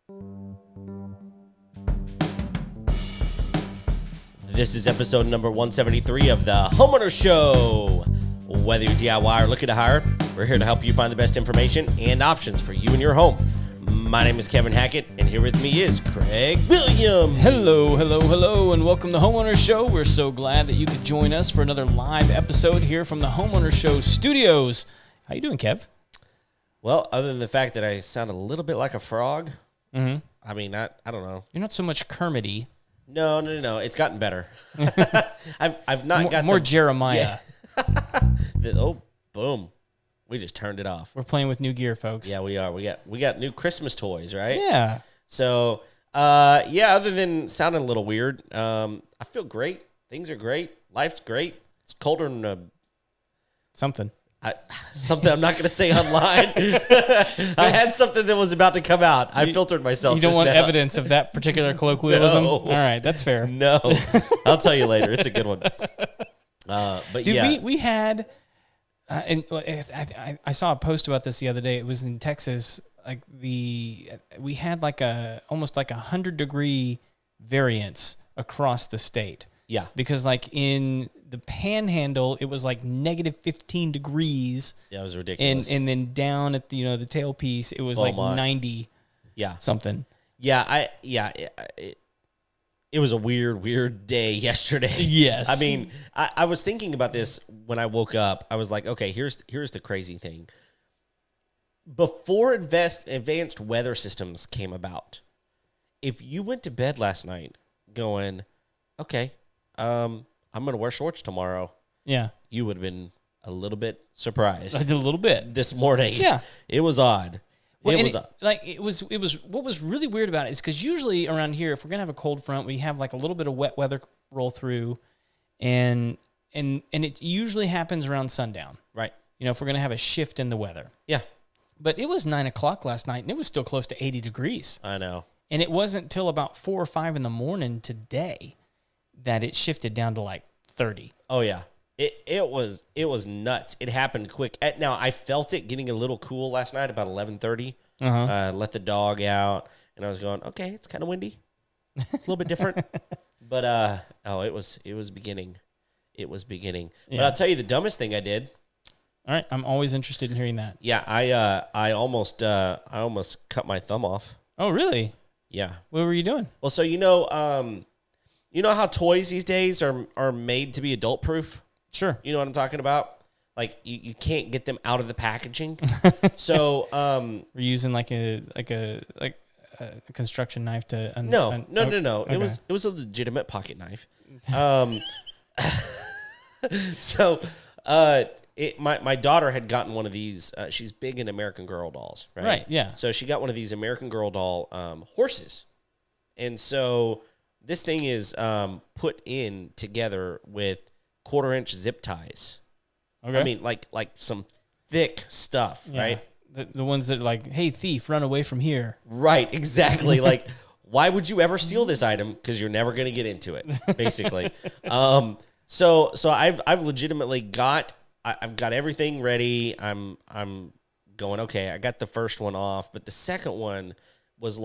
This is episode number 173 of the Homeowners Show. Whether you're DIY or looking to hire, we're here to help you find the best information and options for you and your home. My name is Kevin Hackett, and here with me is Craig Williams. Hello, and welcome to the Homeowners Show. We're so glad that you could join us for another live episode here from the Homeowners Show studios. How you doing, Kev? Well, other than the fact that I sound a little bit like a frog, I mean, I don't know. You're not so much Kermity. No. It's gotten better. I've not got more Jeremiah. Oh, boom. We just turned it off. We're playing with new gear, folks. Yeah, we are. We got new Christmas toys, right? Yeah. So, other than sounding a little weird, I feel great. Things are great. Life's great. It's colder than something I'm not going to say online. I had something that was about to come out. I filtered myself. You don't want now. evidence of that particular colloquialism? No. All right, that's fair. No. I'll tell you later. It's a good one. But Dude, yeah. we had, and I saw a post about this the other day. It was in Texas. We had almost 100-degree variance across the state. Yeah. Because in the Panhandle, it was negative 15 degrees. Yeah, it was ridiculous. And then down at the tailpiece, it was 90. Yeah. Something. Yeah. It was a weird day yesterday. Yes. I mean, I was thinking about this when I woke up. I was like, okay, here's the crazy thing. Before advanced weather systems came about, if you went to bed last night going, okay, I'm going to wear shorts tomorrow. Yeah. You would have been a little bit surprised. I did a little bit. This morning. Yeah. It was odd. Well, it was what was really weird about it is because usually around here, if we're gonna have a cold front, we have a little bit of wet weather roll through, and it usually happens around sundown. Right. If we're gonna have a shift in the weather. Yeah. But it was 9 o'clock last night, and it was still close to 80 degrees. I know. And it wasn't till about 4 or 5 in the morning today that it shifted down to 30. Oh yeah. It was nuts. It happened quick. Now I felt it getting a little cool last night about 11:30. Let the dog out, and I was going, okay, it's kind of windy. It's a little bit different, but it was beginning. It was beginning. Yeah. But I'll tell you the dumbest thing I did. All right, I'm always interested in hearing that. Yeah, I almost cut my thumb off. Oh really? Yeah. What were you doing? Well, so you know how toys these days are made to be adult proof. Sure. You know what I'm talking about? You can't get them out of the packaging. So we're using a construction knife to No. Okay. It was a legitimate pocket knife. So my daughter had gotten one of these. She's big in American Girl dolls, right? Right. Yeah. So she got one of these American Girl doll horses, and so this thing is put in together with 1/4-inch zip ties. Okay. I mean, like some thick stuff, yeah. right? The ones that hey, thief, run away from here. Right, exactly. Why would you ever steal this item? Because you're never going to get into it, basically. So I've legitimately I've got everything ready. I'm going, okay, I got the first one off, but the second one was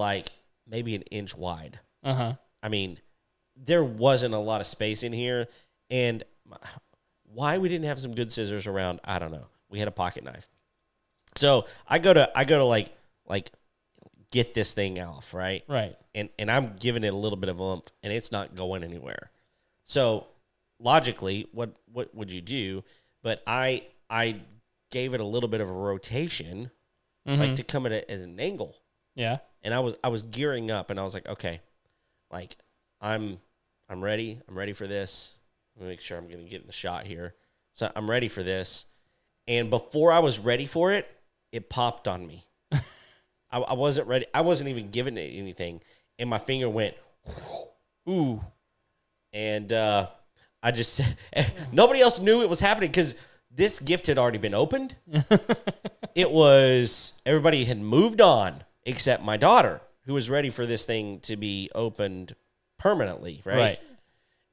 maybe an inch wide. Uh-huh. I mean, there wasn't a lot of space in here, and why we didn't have some good scissors around, I don't know. We had a pocket knife. So I go to get this thing off, right? Right. And I'm giving it a little bit of oomph, and it's not going anywhere. So logically, what would you do? But I gave it a little bit of a rotation, to come at it as an angle. Yeah. And I was gearing up, and I was like, okay, I'm ready. I'm ready for this. Let me make sure I'm going to get in the shot here. So I'm ready for this. And before I was ready for it, it popped on me. I wasn't ready. I wasn't even giving it anything. And my finger went, ooh. And I just said, nobody else knew it was happening because this gift had already been opened. Everybody had moved on except my daughter, who was ready for this thing to be opened permanently, right? Right.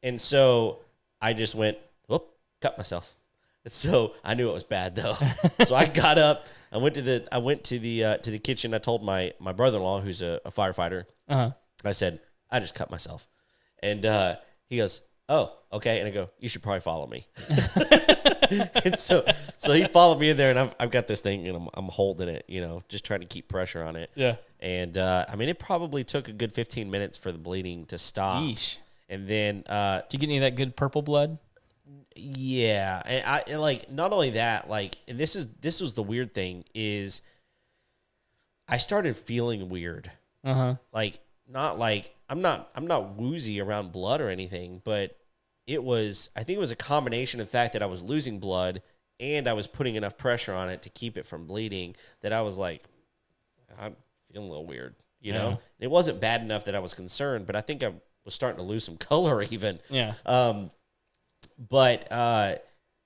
And so I just went, cut myself. So I knew it was bad though. So I got up. I went to the kitchen. I told my brother-in-law, who's a firefighter. I said, I just cut myself, and he goes, "Oh, okay." And I go, "You should probably follow me." And so he followed me in there, and I've got this thing, and I'm holding it, just trying to keep pressure on it. Yeah. And I mean, it probably took a good 15 minutes for the bleeding to stop. Yeesh. And then, did you get any of that good purple blood? Yeah, and like not only that, like, and this was the weird thing is, I started feeling weird. Like I'm not woozy around blood or anything, but I think it was a combination of the fact that I was losing blood and I was putting enough pressure on it to keep it from bleeding that I was like, I'm feeling a little weird, know? It wasn't bad enough that I was concerned, but I think I was starting to lose some color even. Yeah. But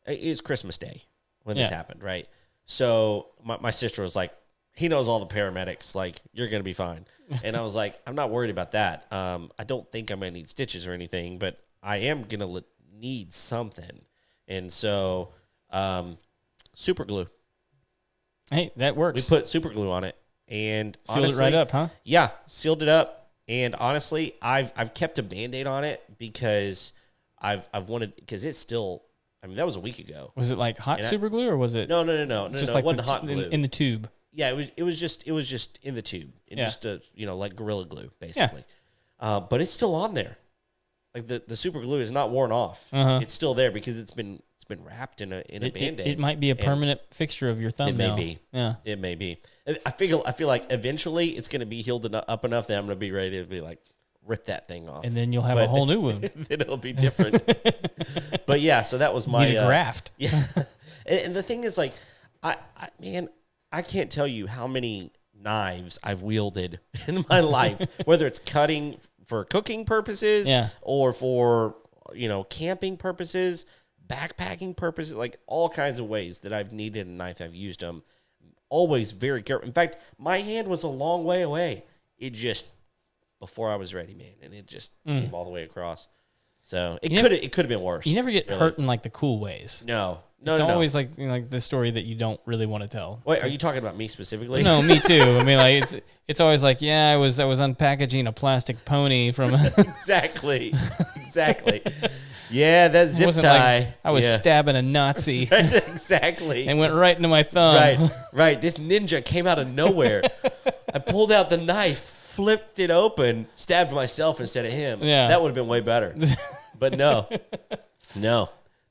it was Christmas Day when this happened, right? So my sister was like, he knows all the paramedics, like, you're going to be fine. And I was like, I'm not worried about that. I don't think I'm going to need stitches or anything, but I am going to need something. And so super glue. Hey, that works. We put super glue on it. And sealed honestly, it right up, huh? Yeah, sealed it up. And honestly, I've kept a Band-Aid on it because I've wanted, because it's still, I mean, that was a week ago. Was it like hot super glue, or was it? No. Just Like like it wasn't hot glue. in the tube. Yeah, it was just in the tube. Just like Gorilla Glue, basically. Yeah. But it's still on there. Like the super glue is not worn off. It's still there because it's been wrapped in a Band-Aid. It might be a permanent fixture of your thumbnail. It may be. Yeah. It may be. I feel like eventually it's going to be healed up enough that I'm going to be ready to be like, rip that thing off. And then you'll have a whole new wound. Then it'll be different. But yeah, so that was my need a graft. Yeah. And the thing is, like, I can't tell you how many knives I've wielded in my life, whether it's cutting for cooking purposes or for, camping purposes, backpacking purposes, like all kinds of ways that I've needed a knife. I've used them. Always very careful. In fact, my hand was a long way away. It just, before I was ready, man, and it just came all the way across. So it could have been worse. You never get hurt in like the cool ways. No. It's always like like the story that you don't really want to tell. Wait, are you talking about me specifically? No, me too. I mean, like it's always like, I was unpackaging a plastic pony from exactly. Yeah, that zip tie. Like I was stabbing a Nazi. Exactly. And went right into my thumb. Right. This ninja came out of nowhere. I pulled out the knife, flipped it open, stabbed myself instead of him. Yeah. That would have been way better. But no.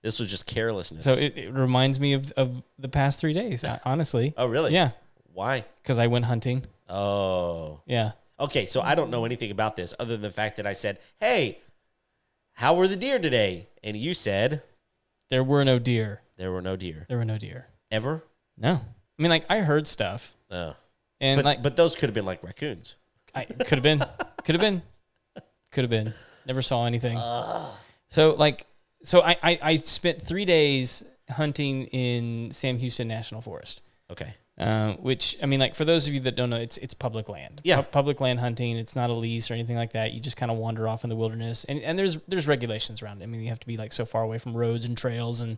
This was just carelessness. So it reminds me of the past 3 days, honestly. Oh, really? Yeah. Why? Because I went hunting. Oh. Yeah. Okay, so I don't know anything about this other than the fact that I said, hey, how were the deer today? And you said? There were no deer. There were no deer. There were no deer. Ever? No. I mean, like, I heard stuff. Oh. And but those could have been like raccoons. Could have been. Never saw anything. So I spent 3 days hunting in Sam Houston National Forest. Okay. Which, I mean, like, for those of you that don't know, it's public land. Yeah. Public land hunting. It's not a lease or anything like that. You just kind of wander off in the wilderness. And there's regulations around it. I mean, you have to be, like, so far away from roads and trails and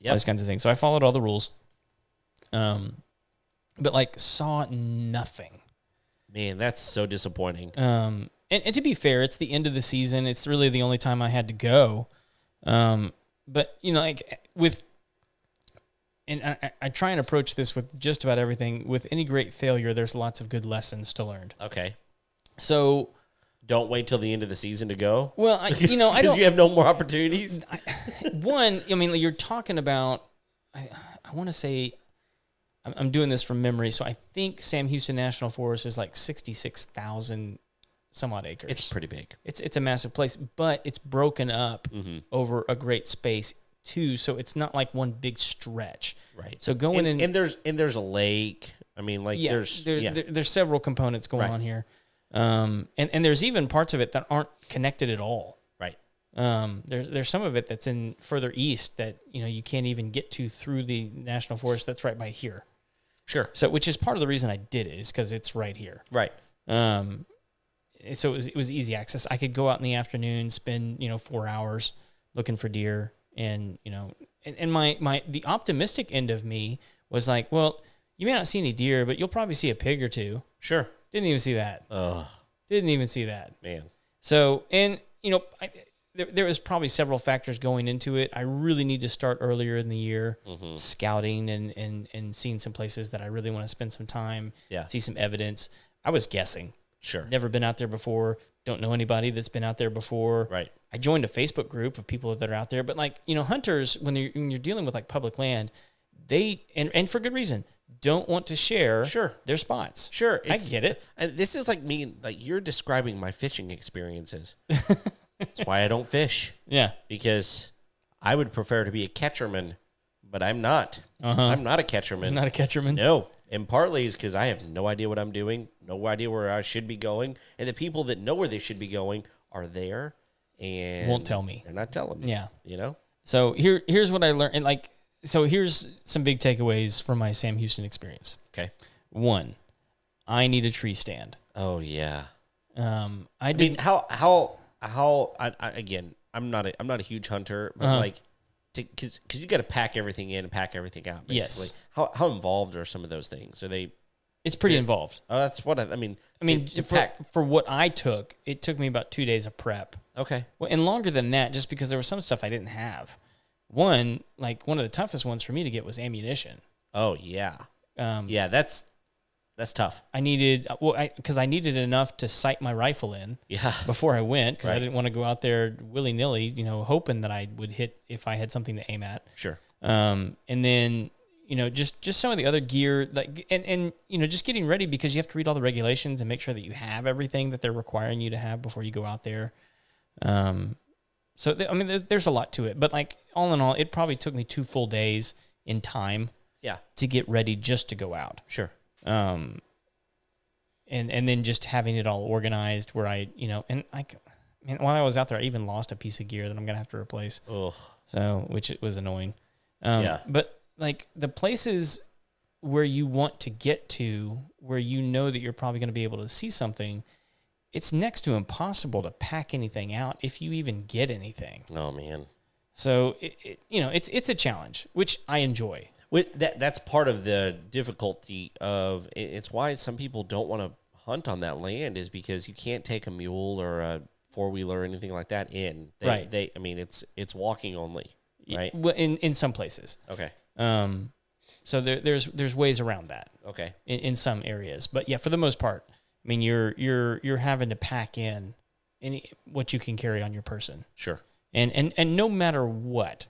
all those kinds of things. So I followed all the rules. But, like, saw nothing. Man, that's so disappointing. And to be fair, it's the end of the season. It's really the only time I had to go. But, like, and I try and approach this with just about everything. With any great failure, there's lots of good lessons to learn. Okay. So don't wait till the end of the season to go. Well, I don't. Because you have no more opportunities. You're talking about. I want to say, I'm doing this from memory, so I think Sam Houston National Forest is like 66,000 some odd acres. It's pretty big. It's a massive place, but it's broken up over a great space too, so it's not like one big stretch. Right. So going in and there's a lake. I mean, like there's several components going on here, and there's even parts of it that aren't connected at all. Right. There's some of it that's in further east that you can't even get to through the national forest that's right by here. Sure. So which is part of the reason I did it is because it's right here. Right. So it was easy access. I could go out in the afternoon, spend 4 hours looking for deer, And, and the optimistic end of me was like, well, you may not see any deer, but you'll probably see a pig or two. Sure. Didn't even see that. Oh, Didn't even see that. man. So, and, there was probably several factors going into it. I really need to start earlier in the year, scouting and seeing some places that I really want to spend some time, see some evidence. I was guessing. Sure. Never been out there before. Don't know anybody that's been out there before. Right. I joined a Facebook group of people that are out there, but hunters, when you're dealing with like public land, they, and for good reason, don't want to share their spots. Sure. I get it. And this is like you're describing my fishing experiences. That's why I don't fish. Yeah. Because I would prefer to be a catcherman, but I'm not. I'm not a catcherman. Not a catcherman? No. And partly is because I have no idea what I'm doing, no idea where I should be going. And the people that know where they should be going are there and won't tell me. They're not telling me. Yeah. So here's what I learned. And so here's some big takeaways from my Sam Houston experience. Okay. 1, I need a tree stand. Oh yeah. I mean, again, I'm not a huge hunter, but because you got to pack everything in and pack everything out. Basically. Yes. How involved are some of those things? Are they? It's pretty involved. Oh, that's what I mean. For what I took, it took me about 2 days of prep. Okay. Well, and longer than that, just because there was some stuff I didn't have. One of the toughest ones for me to get was ammunition. Oh yeah. Yeah, that's tough. I needed because I needed enough to sight my rifle in. Yeah. Before I went, because I didn't want to go out there willy nilly, hoping that I would hit if I had something to aim at. Sure. And then just some of the other gear, and just getting ready, because you have to read all the regulations and make sure that you have everything that they're requiring you to have before you go out there. So there's a lot to it, but all in all, it probably took me 2 full days in time. Yeah. To get ready just to go out. Sure. And then just having it all organized where while I was out there, I even lost a piece of gear that I'm gonna have to replace. Oh. So, which it was annoying. But the places where you want to get to, where that you're probably going to be able to see something, it's next to impossible to pack anything out if you even get anything. Oh man. So it's a challenge, which I enjoy. That's part of the difficulty of it's why some people don't want to hunt on that land, is because you can't take a mule or a 4-wheeler or anything like that in. Right. It's walking only. Right. Well, in some places. Okay. So there's ways around that. Okay. In some areas, but yeah, for the most part, I mean, you're having to pack in what you can carry on your person. Sure. And no matter what,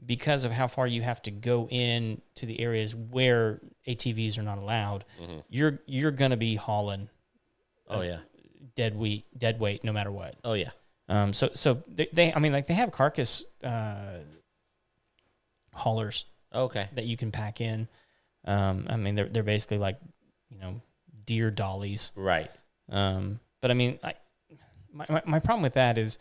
because of how far you have to go in to the areas where ATVs are not allowed, you're gonna be hauling. Oh yeah. Dead weight, no matter what. Oh yeah. So they have carcass haulers. Okay. That you can pack in. They're basically like, deer dollies. Right. But I mean, my problem with that is,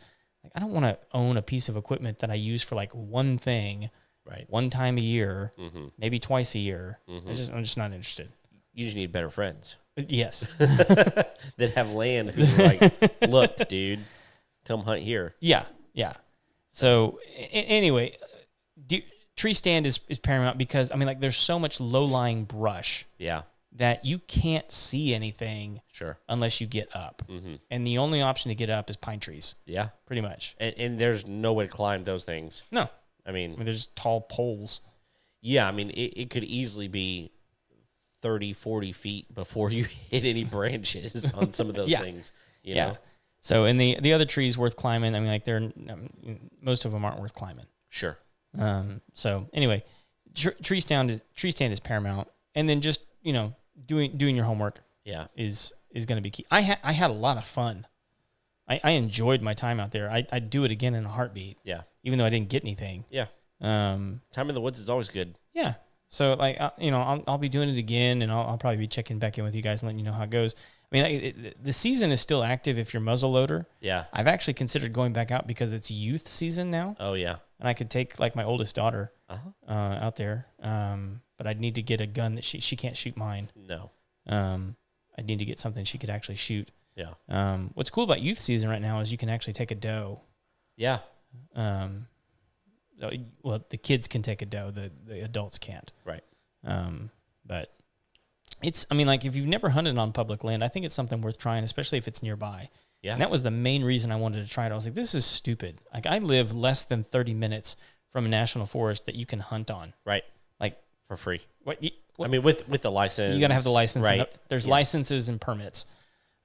I don't want to own a piece of equipment that I use for one thing, right, one time a year, maybe twice a year. I'm just not interested. You just need better friends. Yes. That have land who are like, look, dude, come hunt here. Yeah. So anyway, tree stand is paramount, because there's so much low-lying brush. Yeah. That you can't see anything. Sure. Unless you get up. And the only option to get up is pine trees. Yeah. Pretty much. And there's no way to climb those things. No. I mean, there's tall poles. Yeah, it could easily be 30, 40 feet before you hit any branches on some of those things. You know? So, and the other trees worth climbing, most of them aren't worth climbing. Sure. So anyway, tree stand is paramount. And then just, doing your homework is going to be key. I had a lot of fun. I enjoyed my time out there. I'd do it again in a heartbeat. Yeah. Even though I didn't get anything. Yeah. Time in the woods is always good. Yeah. So I'll be doing it again, and I'll probably be checking back in with you guys and letting you know how it goes. The season is still active if you're muzzle loader. Yeah. I've actually considered going back out because it's youth season now. Oh yeah. And I could take my oldest daughter out there. But I'd need to get a gun that she can't shoot mine. No. I'd need to get something she could actually shoot. Yeah. What's cool about youth season right now is you can actually take a doe. Yeah. well, the kids can take a doe, the adults can't. Right. But it's, I mean, like if you've never hunted on public land, I think it's something worth trying, especially if it's nearby. Yeah. And that was the main reason I wanted to try it. I was like, this is stupid. Like I live less than 30 minutes from a national forest that you can hunt on. Right. Like For free. what? I mean, with the license. You got to have the license. Right. There's licenses and permits.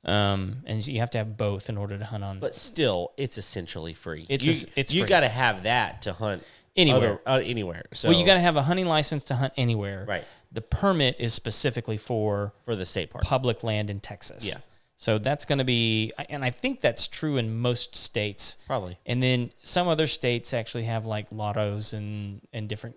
And you have to have both in order to hunt on. But still, it's essentially free. It's you free. got to have that to hunt Anywhere. anywhere. So Well, you got to have a hunting license to hunt anywhere. Right. The permit is specifically for the state park. public land in Texas. Yeah. So that's going to be, and I think that's true in most states. Probably. And then some other states actually have like lottos and different,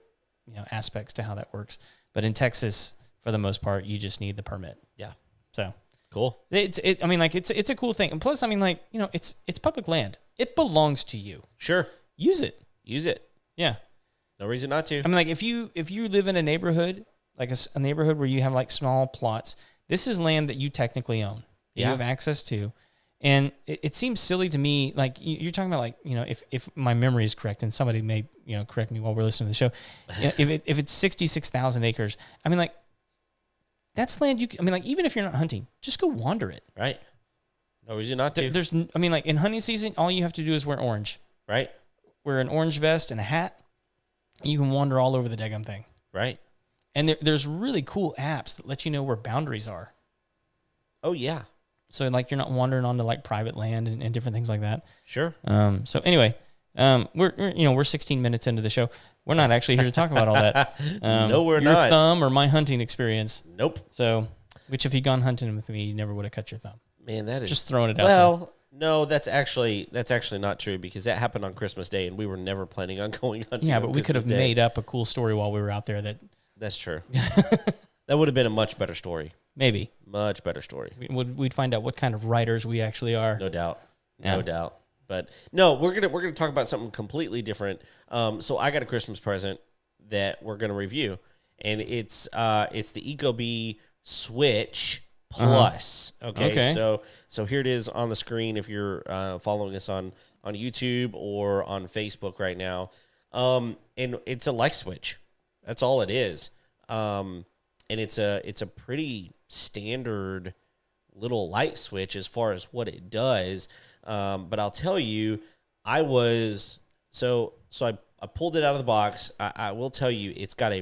aspects to how that works. But in Texas, for the most part, you just need the permit. Yeah. So Cool. it's a cool thing. And plus, I mean, like, it's public land. It belongs to you. Sure. Use it. Use it. Yeah. No reason not to. I mean, like if you live in a neighborhood, like a neighborhood where you have like small plots, this is land that you technically own. You have access to. And it seems silly to me, like you're talking about like, if my memory is correct, and somebody may, correct me while we're listening to the show, if it's 66,000 acres, I mean, like that's land like even if you're not hunting, just go wander it. Right. No reason not to. Like in hunting season, all you have to do is wear orange. Right. Wear an orange vest and a hat. And you can wander all over the daggum thing. Right. And there's really cool apps that let you know where boundaries are. Oh, yeah. So, like, you're not wandering onto, like, private land and different things like that. Sure. So, anyway, we're 16 minutes into the show. We're not actually here to talk about all that. No, we're your not. Your thumb or my hunting experience. Nope. So, which if you'd gone hunting with me, you never would have cut your thumb. Man, that is... Just throwing it out there. Well, no, that's actually not true because that happened on Christmas Day, and we were never planning on going hunting. Yeah, but we could have Christmas Day. made up a cool story while we were out there that... That's true. That would have been a much better story. Maybe. Much better story. We'd find out what kind of writers we actually are. No doubt. No doubt. But no, we're gonna talk about something completely different. So I got a Christmas present that we're gonna review, and it's the Ecobee Switch Plus. Okay. So here it is on the screen if you're following us on YouTube or on Facebook right now. And it's a light switch. That's all it is. And it's a pretty standard little light switch as far as what it does. But I'll tell you, I pulled it out of the box. I will tell you, it's got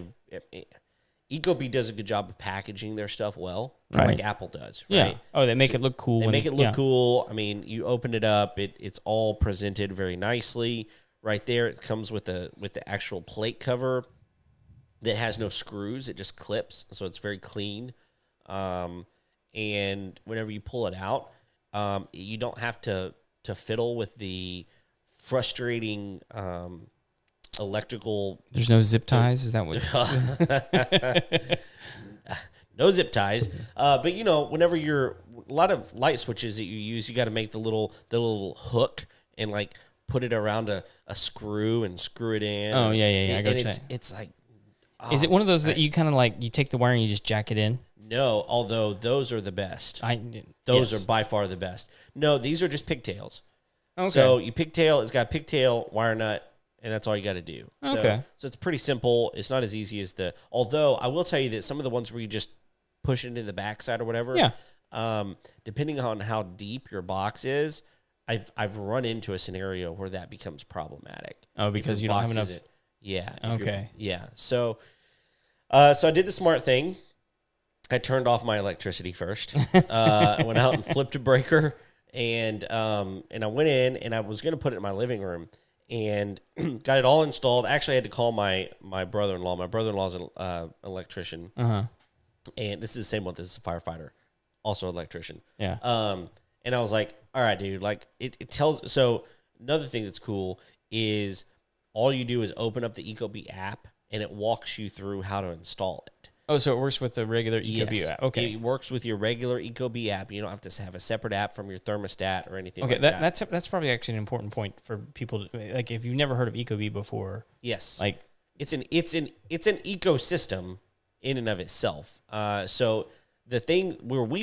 Ecobee does a good job of packaging their stuff well, like Apple does. Right? Yeah. Oh, they make it look cool. They make it look cool. I mean, you open it up, it's all presented very nicely. Right there, it comes with the actual plate cover that has no screws. It just clips, so it's very clean. And whenever you pull it out, you don't have to fiddle with the frustrating electrical. There's no zip ties. Is that what? No zip ties. But whenever a lot of light switches that you use, you got to make the little hook and like put it around a screw and screw it in. Oh yeah. I got you. It's like. Is it one of those that you kind of like, you take the wire and you just jack it in? No, although those are the best. Those are by far the best. No, these are just pigtails. Okay. So you pigtail, it's got a pigtail, wire nut, and that's all you got to do. Okay. So it's pretty simple. It's not as easy as although I will tell you that some of the ones where you just push it into the backside or whatever, depending on how deep your box is, I've run into a scenario where that becomes problematic. Oh, because you don't have enough. Yeah. Okay. Yeah. So I did the smart thing. I turned off my electricity first. I went out and flipped a breaker, and I went in, and I was going to put it in my living room, and got it all installed. Actually, I had to call my brother-in-law. My brother-in-law's an electrician, and this is the same one. This is a firefighter, also electrician. Yeah. And I was like, all right, dude. Like it tells. So another thing that's cool is all you do is open up the Ecobee app, and it walks you through how to install it. Oh, so it works with the regular Ecobee app. Okay. It works with your regular Ecobee app. You don't have to have a separate app from your thermostat or anything like that. that. That's probably actually an important point for people to, like, if you've never heard of Ecobee before. Yes. Like it's an ecosystem in and of itself. So the thing where we